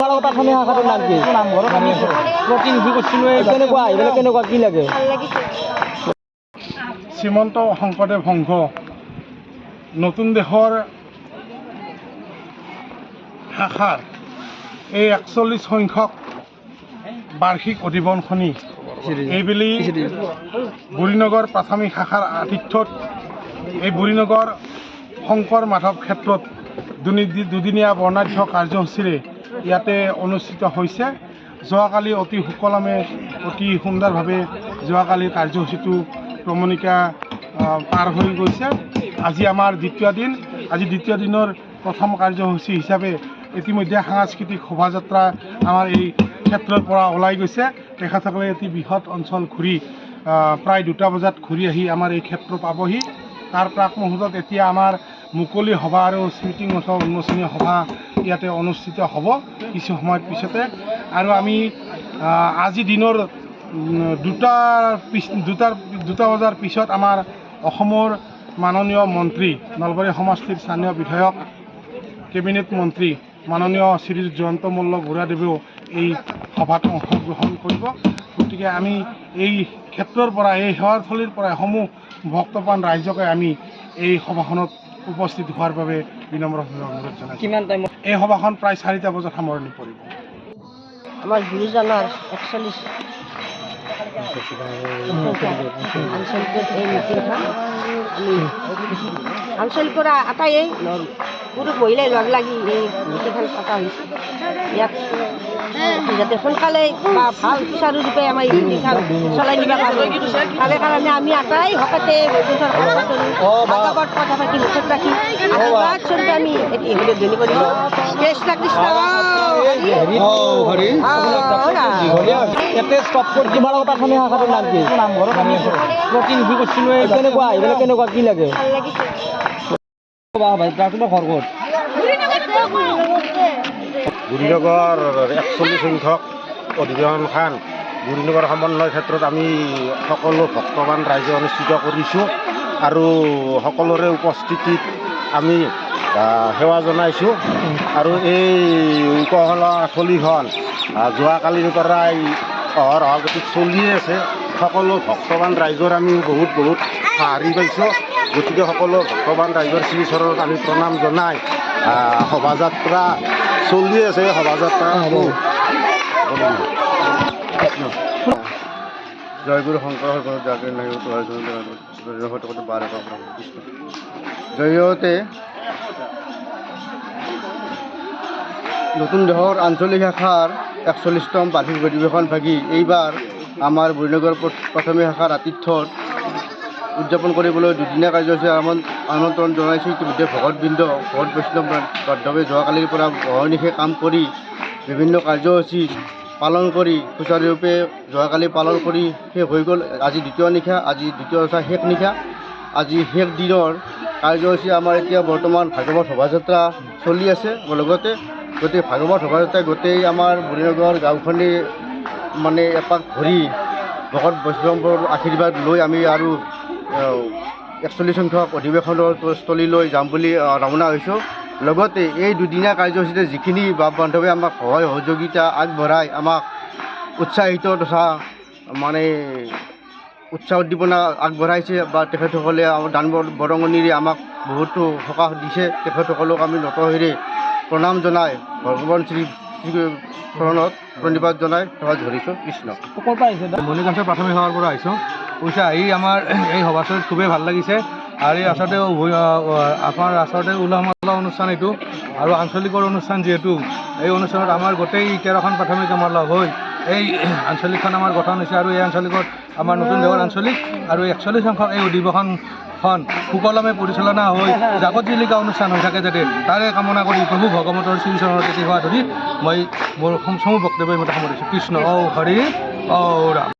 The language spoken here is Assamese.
অসমীয়া ভাষাটোৰ নাম কি? নামঘৰত আমি প্ৰতিনিধি কৰিছিলোঁ। কেনেকুৱা এইবিলাক কেনেকুৱা কি লাগে? শ্ৰীমন্ত শংকৰদেৱ সংঘ নতুন দেশৰ শাখাৰ এই 41 সংখ্যক বাৰ্ষিক অধিৱেশনী এইবেলি বুঢ়ীনগৰ প্ৰাথমিক শাখাৰ আতিথ্যত এই বুঢ়ীনগৰ শংকৰ মাধৱ ক্ষেত্ৰত দুদিনীয়া বৰ্ণাঢ্য কাৰ্যসূচীৰে ইয়াতে অনুষ্ঠিত হৈছে। যোৱাকালি অতি সুকলমে অতি সুন্দৰভাৱে যোৱাকালি কাৰ্যসূচীটো ক্ৰমণিকা পাৰ হৈ গৈছে। আজি আমাৰ দ্বিতীয় দিন। আজি দ্বিতীয় দিনৰ প্ৰথম কাৰ্যসূচী হিচাপে ইতিমধ্যে সাংস্কৃতিক শোভাযাত্ৰা আমাৰ এই ক্ষেত্ৰৰ পৰা ওলাই গৈছে। তেখেতসকলে এটি বৃহৎ অঞ্চল ঘূৰি প্ৰায় 2টা বজাত ঘূৰি আহি আমাৰ এই ক্ষেত্ৰ পাবহি। তাৰ প্ৰাক মুহূৰ্তত এতিয়া আমাৰ মুকলি সভা আৰু স্মৃতি মঞ্চৰ উন্মোচনী সভা ইয়াতে অনুষ্ঠিত হ'ব কিছু সময়ৰ পিছতে। আৰু আমি আজি দিনৰ 2টা বজাৰ পিছত আমাৰ অসমৰ মাননীয় মন্ত্ৰী, নলবাৰী সমষ্টিৰ স্থানীয় বিধায়ক, কেবিনেট মন্ত্ৰী মাননীয় শ্ৰী জয়ন্ত মল্ল বুঢ়াদেৱেও এই সভাত অংশগ্ৰহণ কৰিব। গতিকে আমি এই ক্ষেত্ৰৰ পৰা এই সেৱাৰথলীৰ পৰা সমূহ ভক্তপ্ৰাণ ৰাইজকে আমি এই সভাখনত উপস্থিত হোৱাৰ বাবে বিনম্ৰভাৱে অনুৰোধ জনাইছোঁ। কিমান টাইমত এই সভাখন প্ৰায় 4টা বজাত সামৰণি পৰিব। আমাৰ গুৰুজনাৰ 41 আঞ্চলিকৰ এই মিটিংখন আমি আঞ্চলিকৰ আটাইয়ে পুৰুষ মহিলাই লগ লাগি এই মিটিংখন পতা হৈছে। ইয়াত যাতে সোনকালে বা ভাল সুচাৰুৰূপে আমাৰ এই মিটিংখন চলাই নিব পাৰোঁ তাৰে কাৰণে আমি আটাই ভকতে ভাগৱত কথা পাতি মুখত ৰাখি আশীৰ্বাদ স্বৰূপে আমি এটি ধ্বনি কৰিছোঁ। কৃষ্ণ কৃষ্ণ ইয়াতে ষ্টপ কৰি কিমান অসমীয়া ভাষাটোৰ নাম কি? নামঘৰত আমি প্ৰতিনিধি কৰিছিলোঁ। কেনেকুৱা এইবিলাক কেনেকুৱা কি লাগে? তোমাৰ ঘৰ ক'ত? বুঢ়ীনগৰ 41 সংখ্যক অধিৱেশনখন বুঢ়ীনগৰ সমন্বয় ক্ষেত্ৰত আমি সকলো ভক্তবান ৰাইজে অনুষ্ঠিত কৰিছোঁ আৰু সকলোৰে উপস্থিতিত আমি সেৱা জনাইছোঁ। আৰু এই উকহলা থলীখন যোৱাকালিৰ পৰাই অহৰগতিত চলিয়ে আছে। সকলো ভক্তবান ৰাইজৰ আমি বহুত সঁহাৰি পাইছোঁ। গতিকে সকলো ভক্তবান ৰাইজৰ শ্ৰীচৰণত আমি প্ৰণাম জনাই শোভাযাত্ৰা চলি আছে। শোভাযাত্ৰা জয়গুৰু শংকৰ জৰিয়তে নতুন দেশৰ আঞ্চলিক শাখাৰ 41তম বাৰ্ষিক অধিৱেশন ভাগি এইবাৰ আমাৰ বুঢ়ীনগৰ প্ৰাথমিক শাখাৰ আতিথ্যত উদযাপন কৰিবলৈ দুদিনীয়া কাৰ্যসূচী আমন্ত্ৰণ জনাইছোঁ। ইতিমধ্যে ভকত বৈষ্ণৱ বান্ধৱে যোৱাকালিৰ পৰা অহৰ্নিশে কাম কৰি বিভিন্ন কাৰ্যসূচী পালন কৰি সুচাৰুৰূপে যোৱাকালি পালন কৰি শেষ হৈ গ'ল। আজি দ্বিতীয় নিশা, আজি দ্বিতীয় শেষ নিশা। আজি শেষ দিনৰ কাৰ্যসূচী আমাৰ এতিয়া বৰ্তমান ভাগৱত শোভাযাত্ৰা চলি আছে। লগতে গোটেই ভাগৱত শোভাযাত্ৰা গোটেই আমাৰ বুঢ়ীনগৰ গাঁওখনি মানে এপাক ঘূৰি ভকত বৈষ্ণৱৰ আশীৰ্বাদ লৈ আমি আৰু 41 সংখ্যক অধিৱেশনৰ স্থলীলৈ যাম বুলি ৰাওনা হৈছোঁ। লগতে এই দুদিনীয়া কাৰ্যসূচীতে যিখিনি বাপ বান্ধৱে আমাক সহায় সহযোগিতা আগবঢ়াই আমাক উৎসাহিত তথা মানে উৎসাহ উদ্দীপনা আগবঢ়াইছে বা তেখেতসকলে দান বৰঙণিৰে আমাক বহুতো সকাহ দিছে। তেখেতসকলক আমি নতশিৰে প্ৰণাম জনাই ভগৱান চৰণত প্ৰণিপাত জনাই সেৱা ধৰিছোঁ। কৃষ্ণ। ক'ৰ পৰা আহিছে? মণিকাঞ্চৰ প্ৰাথমিক সেৱাৰ পৰা আহিছোঁ। পইচা আহি আমাৰ এই সভাস্থলীত খুবেই ভাল লাগিছে। আৰু এই আচলতে আমাৰ আচলতে উলহ মালহ অনুষ্ঠান এইটো আৰু আঞ্চলিকৰ অনুষ্ঠান যিহেতু এই অনুষ্ঠানত আমাৰ গোটেই 13খন প্ৰাথমিক আমাৰ লগ হৈ এই আঞ্চলিকখন আমাৰ গঠন হৈছে। আৰু এই আঞ্চলিকত আমাৰ নতুন দেশৰ আঞ্চলিক আৰু 41 সংখ্যক এই অধিৱেশনখন সুকলমে পৰিচালনা হৈ জাকত জিলিকা অনুষ্ঠান হৈ থাকে যাতে তাৰে কামনা কৰি প্ৰভু ভগৱন্তৰ শ্ৰীচৰণত এটি সেৱা ধৰি মই মোৰ চমু বক্তব্য মতে সামৰিছোঁ। কৃষ্ণ হৰি ৰাম।